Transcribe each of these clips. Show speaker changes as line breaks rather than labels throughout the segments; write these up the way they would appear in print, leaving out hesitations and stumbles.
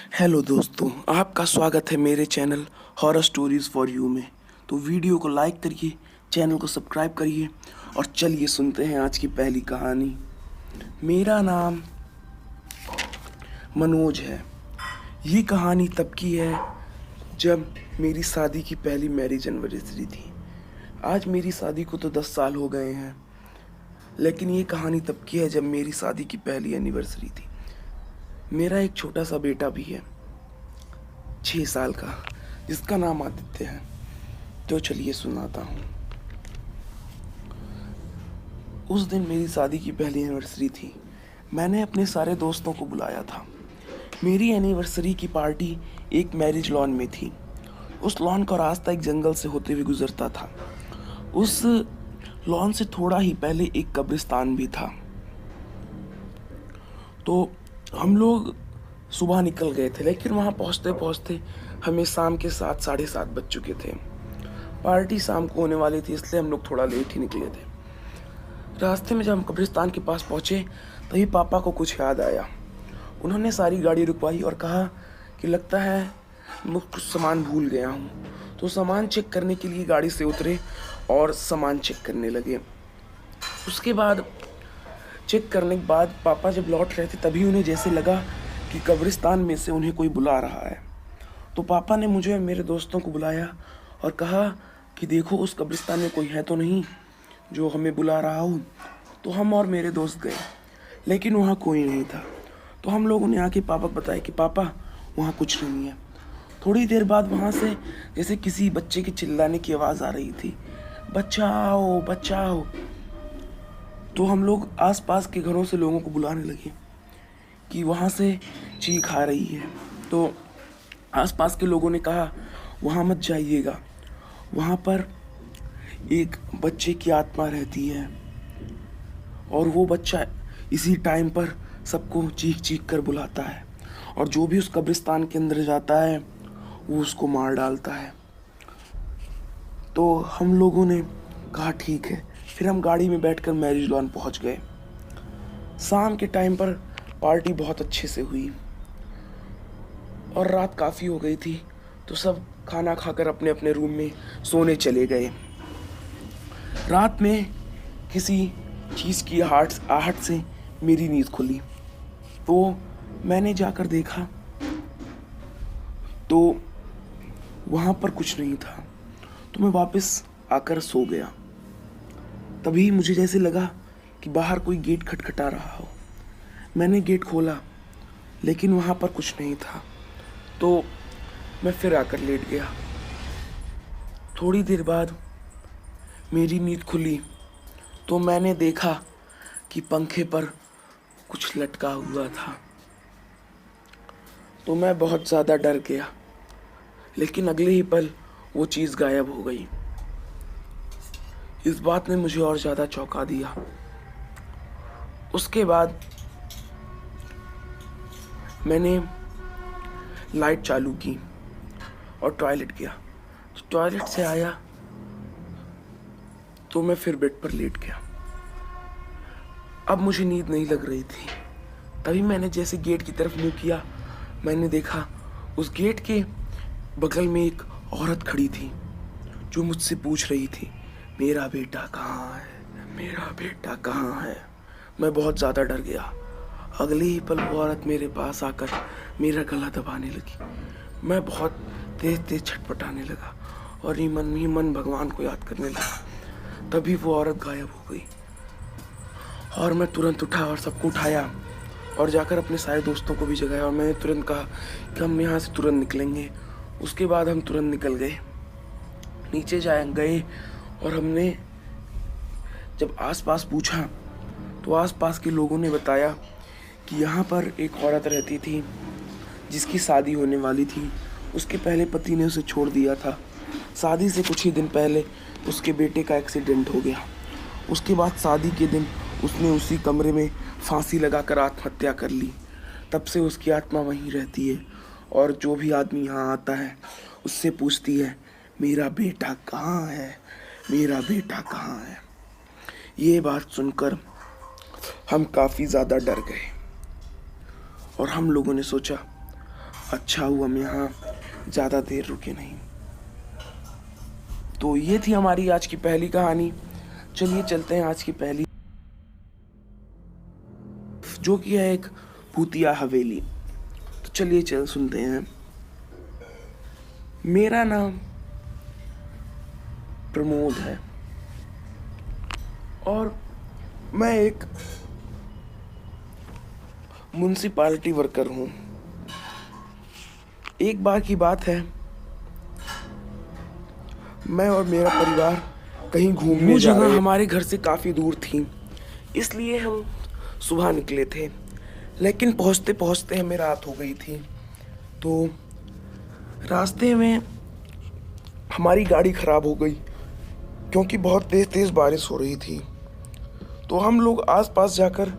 Hello दोस्तों, आपका स्वागत है मेरे channel horror stories for you में। तो वीडियो को लाइक करिए, चैनल को सब्सक्राइब करिए और चलिए सुनते हैं आज की पहली कहानी। मेरा नाम मनोज है। ये कहानी तब की है जब मेरी शादी की पहली मैरिज एनिवर्सरी थी। आज मेरी शादी को तो 10 साल हो गए हैं, लेकिन ये कहानी तब की है जब मेरी शादी की पहली एनिवर्सरी थी। मेरा एक छोटा सा बेटा भी है, 6 साल का, जिसका नाम आदित्य है। तो चलिए सुनाता हूँ। उस दिन मेरी शादी की पहली एनिवर्सरी थी। मैंने अपने सारे दोस्तों को बुलाया था। मेरी एनिवर्सरी की पार्टी एक मैरिज लॉन में थी। उस लॉन का रास्ता एक जंगल से होते हुए गुजरता था। उस लॉन से थोड़ा ही पहले एक कब्रिस्तान भी था। तो हम लोग सुबह निकल गए थे, लेकिन वहाँ पहुँचते पहुँचते हमें शाम के 7 साढ़े 7 बज चुके थे। पार्टी शाम को होने वाली थी, इसलिए हम लोग थोड़ा लेट ही निकले थे। रास्ते में जब हम कब्रिस्तान के पास पहुँचे तभी पापा को कुछ याद आया। उन्होंने सारी गाड़ी रुकवाई और कहा कि लगता है मैं कुछ सामान भूल गया हूँ। तो सामान चेक करने के लिए गाड़ी से उतरे और सामान चेक करने लगे। उसके बाद चेक करने के बाद पापा जब लौट रहे थे तभी उन्हें जैसे लगा कि कब्रिस्तान में से उन्हें कोई बुला रहा है। तो पापा ने मुझे और मेरे दोस्तों को बुलाया और कहा कि देखो उस कब्रिस्तान में कोई है तो नहीं जो हमें बुला रहा हो। तो हम और मेरे दोस्त गए, लेकिन वहाँ कोई नहीं था। तो हम लोगों ने आके पापा को बताया कि पापा वहाँ कुछ नहीं है। थोड़ी देर बाद वहाँ से जैसे किसी बच्चे के चिल्लाने की आवाज़ आ रही थी, बचाओ बचाओ। तो हम लोग आसपास के घरों से लोगों को बुलाने लगे कि वहाँ से चीख आ रही है। तो आसपास के लोगों ने कहा वहाँ मत जाइएगा, वहाँ पर एक बच्चे की आत्मा रहती है और वो बच्चा इसी टाइम पर सबको चीख चीख कर बुलाता है, और जो भी उस कब्रिस्तान के अंदर जाता है वो उसको मार डालता है। तो हम लोगों ने कहा ठीक है। फिर हम गाड़ी में बैठकर मैरिज लॉन पहुंच गए। शाम के टाइम पर पार्टी बहुत अच्छे से हुई और रात काफ़ी हो गई थी। तो सब खाना खाकर अपने अपने रूम में सोने चले गए। रात में किसी चीज़ की आहट से मेरी नींद खुली। तो मैंने जाकर देखा तो वहाँ पर कुछ नहीं था। तो मैं वापस आकर सो गया। तभी मुझे जैसे लगा कि बाहर कोई गेट खटखटा रहा हो। मैंने गेट खोला, लेकिन वहाँ पर कुछ नहीं था। तो मैं फिर आकर लेट गया। थोड़ी देर बाद मेरी नींद खुली तो मैंने देखा कि पंखे पर कुछ लटका हुआ था। तो मैं बहुत ज़्यादा डर गया, लेकिन अगले ही पल वो चीज़ गायब हो गई। इस बात ने मुझे और ज़्यादा चौंका दिया। उसके बाद मैंने लाइट चालू की और टॉयलेट गया। तो टॉयलेट से आया तो मैं फिर बेड पर लेट गया। अब मुझे नींद नहीं लग रही थी। तभी मैंने जैसे गेट की तरफ मुंह किया, मैंने देखा उस गेट के बगल में एक औरत खड़ी थी जो मुझसे पूछ रही थी, मेरा बेटा कहाँ है, मेरा बेटा कहाँ है। मैं बहुत ज़्यादा डर गया। अगले ही पल वो औरत मेरे पास आकर मेरा गला दबाने लगी। मैं बहुत तेज तेज छटपटाने लगा और ही मन भगवान को याद करने लगा। तभी वो औरत गायब हो गई और मैं तुरंत उठा और सबको उठाया और जाकर अपने सारे दोस्तों को भी जगाया। और मैंने तुरंत कहा कि हम यहाँ से तुरंत निकलेंगे। उसके बाद हम तुरंत निकल गए, नीचे गए और हमने जब आसपास पूछा तो आसपास के लोगों ने बताया कि यहाँ पर एक औरत रहती थी जिसकी शादी होने वाली थी। उसके पहले पति ने उसे छोड़ दिया था। शादी से कुछ ही दिन पहले उसके बेटे का एक्सीडेंट हो गया। उसके बाद शादी के दिन उसने उसी कमरे में फांसी लगाकर आत्महत्या कर ली। तब से उसकी आत्मा वहीं रहती है और जो भी आदमी यहाँ आता है उससे पूछती है, मेरा बेटा कहाँ है, मेरा बेटा कहाँ है। ये बात सुनकर हम काफ़ी ज़्यादा डर गए और हम लोगों ने सोचा अच्छा हुआ हम यहाँ ज़्यादा देर रुके नहीं। तो ये थी हमारी आज की पहली कहानी। चलिए चलते हैं आज की पहली, जो कि है एक भूतिया हवेली। तो चलिए चल सुनते हैं। मेरा नाम प्रमोद है और मैं एक म्युनिसिपैलिटी वर्कर हूँ। एक बार की बात है, मैं और मेरा परिवार कहीं घूमने जा रहे थे। हमारे घर से काफ़ी दूर थी, इसलिए हम सुबह निकले थे, लेकिन पहुँचते पहुँचते हमें रात हो गई थी। तो रास्ते में हमारी गाड़ी ख़राब हो गई क्योंकि बहुत तेज़ तेज़ बारिश हो रही थी। तो हम लोग आसपास जाकर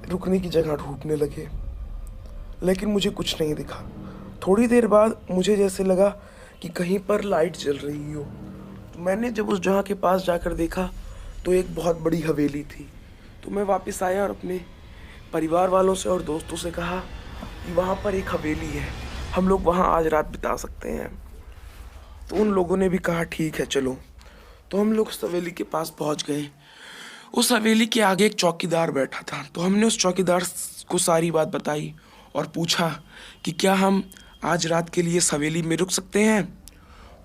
रुकने की जगह ढूंढने लगे, लेकिन मुझे कुछ नहीं दिखा। थोड़ी देर बाद मुझे जैसे लगा कि कहीं पर लाइट जल रही हो। तो मैंने जब उस जगह के पास जाकर देखा तो एक बहुत बड़ी हवेली थी। तो मैं वापस आया और अपने परिवार वालों से और दोस्तों से कहा कि वहाँ पर एक हवेली है, हम लोग वहाँ आज रात बिता सकते हैं। तो उन लोगों ने भी कहा ठीक है चलो। तो हम लोग उस हवेली के पास पहुँच गए। उस हवेली के आगे एक चौकीदार बैठा था। तो हमने उस चौकीदार को सारी बात बताई और पूछा कि क्या हम आज रात के लिए इस हवेली में रुक सकते हैं।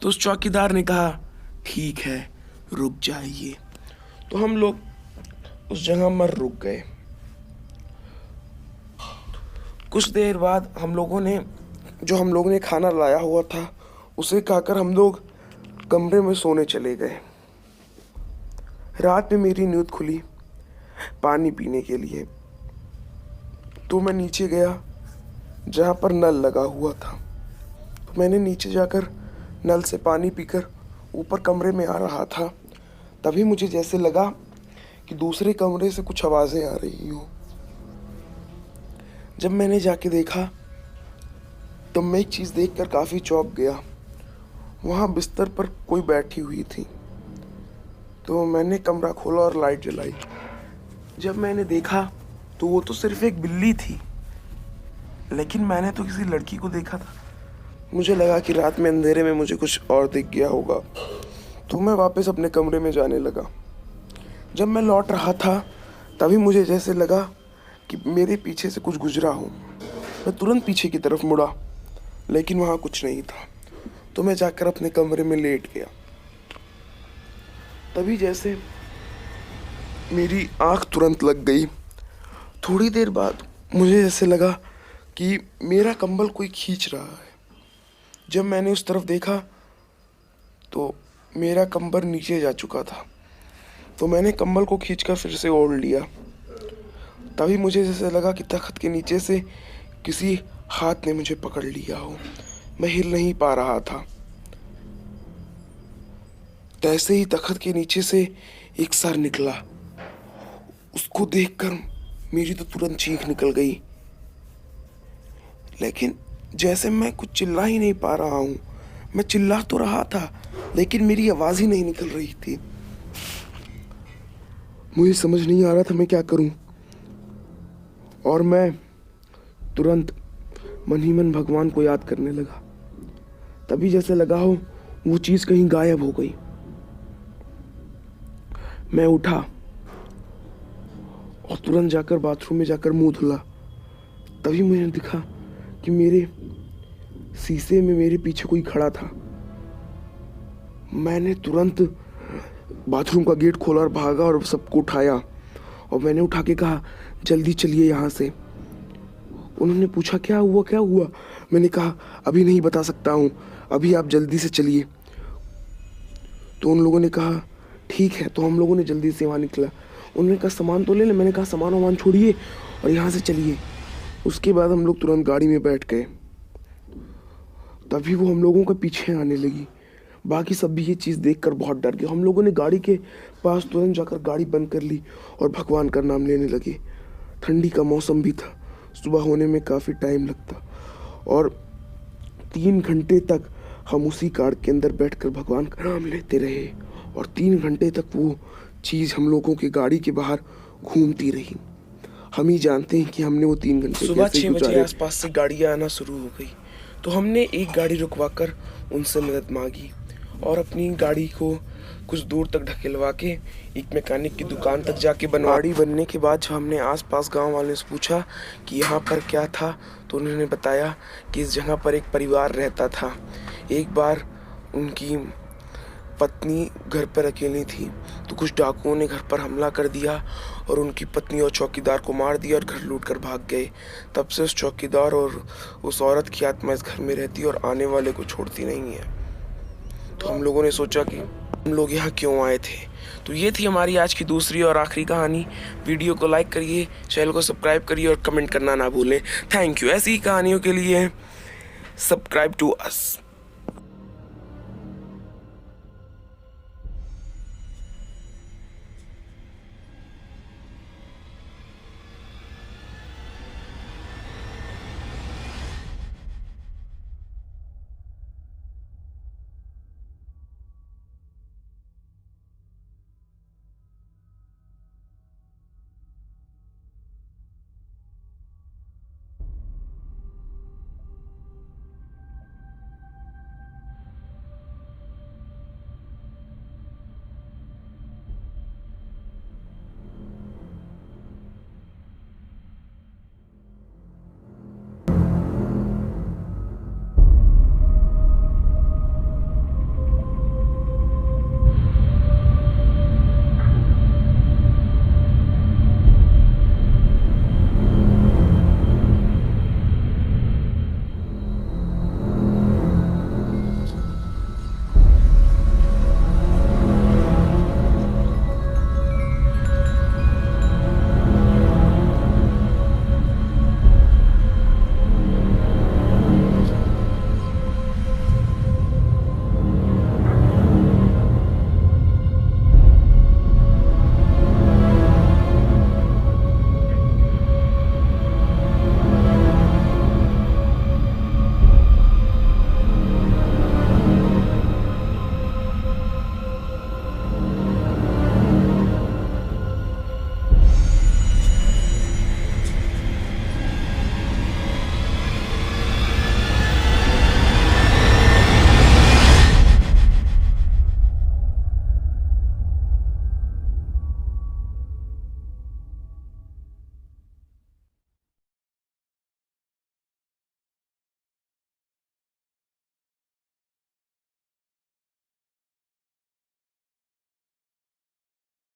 तो उस चौकीदार ने कहा ठीक है रुक जाइए। तो हम लोग उस जगह पर रुक गए। कुछ देर बाद हम लोगों ने खाना लाया हुआ था उसे खाकर हम लोग कमरे में सोने चले गए। रात में मेरी नींद खुली पानी पीने के लिए। तो मैं नीचे गया जहाँ पर नल लगा हुआ था। तो मैंने नीचे जाकर नल से पानी पीकर ऊपर कमरे में आ रहा था, तभी मुझे जैसे लगा कि दूसरे कमरे से कुछ आवाज़ें आ रही हो। जब मैंने जाके देखा तो मैं एक चीज़ देखकर काफ़ी चौंक गया। वहाँ बिस्तर पर कोई बैठी हुई थी। तो मैंने कमरा खोला और लाइट जलाई। जब मैंने देखा तो वो तो सिर्फ एक बिल्ली थी, लेकिन मैंने तो किसी लड़की को देखा था। मुझे लगा कि रात में अंधेरे में मुझे कुछ और दिख गया होगा। तो मैं वापस अपने कमरे में जाने लगा। जब मैं लौट रहा था तभी मुझे जैसे लगा कि मेरे पीछे से कुछ गुजरा हो। मैं तुरंत पीछे की तरफ मुड़ा, लेकिन वहाँ कुछ नहीं था। तो मैं जाकर अपने कमरे में लेट गया। तभी जैसे मेरी आँख तुरंत लग गई। थोड़ी देर बाद मुझे जैसे लगा कि मेरा कंबल कोई खींच रहा है। जब मैंने उस तरफ देखा तो मेरा कंबल नीचे जा चुका था। तो मैंने कंबल को खींचकर फिर से ओढ़ लिया। तभी मुझे जैसे लगा कि तख्त के नीचे से किसी हाथ ने मुझे पकड़ लिया हो। मैं हिल नहीं पा रहा था। तैसे ही तख्त के नीचे से एक सर निकला। उसको देखकर मेरी तो तुरंत चीख निकल गई, लेकिन जैसे मैं कुछ चिल्ला ही नहीं पा रहा हूँ। मैं चिल्ला तो रहा था लेकिन मेरी आवाज़ ही नहीं निकल रही थी। मुझे समझ नहीं आ रहा था मैं क्या करूँ। और मैं तुरंत मन ही मन भगवान को याद करने लगा। तभी जैसे लगा हो वो चीज़ कहीं गायब हो गई। मैं उठा और तुरंत जाकर बाथरूम में जाकर मुंह धुला। तभी मुझे दिखा कि मेरे शीशे में मेरे पीछे कोई खड़ा था। मैंने तुरंत बाथरूम का गेट खोला और भागा और सबको उठाया और मैंने उठा के कहा जल्दी चलिए यहाँ से। उन्होंने पूछा क्या हुआ क्या हुआ। मैंने कहा अभी नहीं बता सकता हूँ, अभी आप जल्दी से चलिए। तो उन लोगों ने कहा ठीक है। तो हम लोगों ने जल्दी से वहाँ निकला। उन्होंने कहा सामान तो ले लें। मैंने कहा सामान वामान छोड़िए और यहाँ से चलिए। उसके बाद हम लोग तुरंत गाड़ी में बैठ गए। तभी वो हम लोगों के पीछे आने लगी। बाकी सब भी ये चीज़ देखकर बहुत डर गए। हम लोगों ने गाड़ी के पास तुरंत जाकर गाड़ी बंद कर ली और भगवान का नाम लेने लगे। ठंडी का मौसम भी था, सुबह होने में काफ़ी टाइम लगता और 3 घंटे तक हम उसी कार के अंदर बैठकर भगवान का नाम लेते रहे और 3 घंटे तक वो चीज़ हम लोगों की गाड़ी के बाहर घूमती रही। हम ही जानते हैं कि हमने वो 3 घंटे
सुबह
कैसे
6 बजे
गुजारे।
आसपास से गाड़ियाँ आना शुरू हो गई, तो हमने एक गाड़ी रुकवाकर उनसे मदद मांगी और अपनी गाड़ी को कुछ दूर तक ढकेलवा के एक मैकेनिक की दुकान तक जाके
गाड़ी बनने के बाद जब हमने आसपास गांव वालों से पूछा कि यहाँ पर क्या था, तो उन्होंने बताया कि इस जगह पर एक परिवार रहता था। एक बार उनकी पत्नी घर पर अकेली थी, तो कुछ डाकुओं ने घर पर हमला कर दिया और उनकी पत्नी और चौकीदार को मार दिया और घर लूटकर भाग गए। तब से उस चौकीदार और उस औरत की आत्मा इस घर में रहती है और आने वाले को छोड़ती नहीं है। तो हम लोगों ने सोचा कि हम लोग यहाँ क्यों आए थे। तो ये थी हमारी आज की दूसरी और आखिरी कहानी। वीडियो को लाइक करिए, चैनल को सब्सक्राइब करिए और कमेंट करना ना भूलें। Thank you. ऐसी ही कहानियों के लिए सब्सक्राइब टू अस।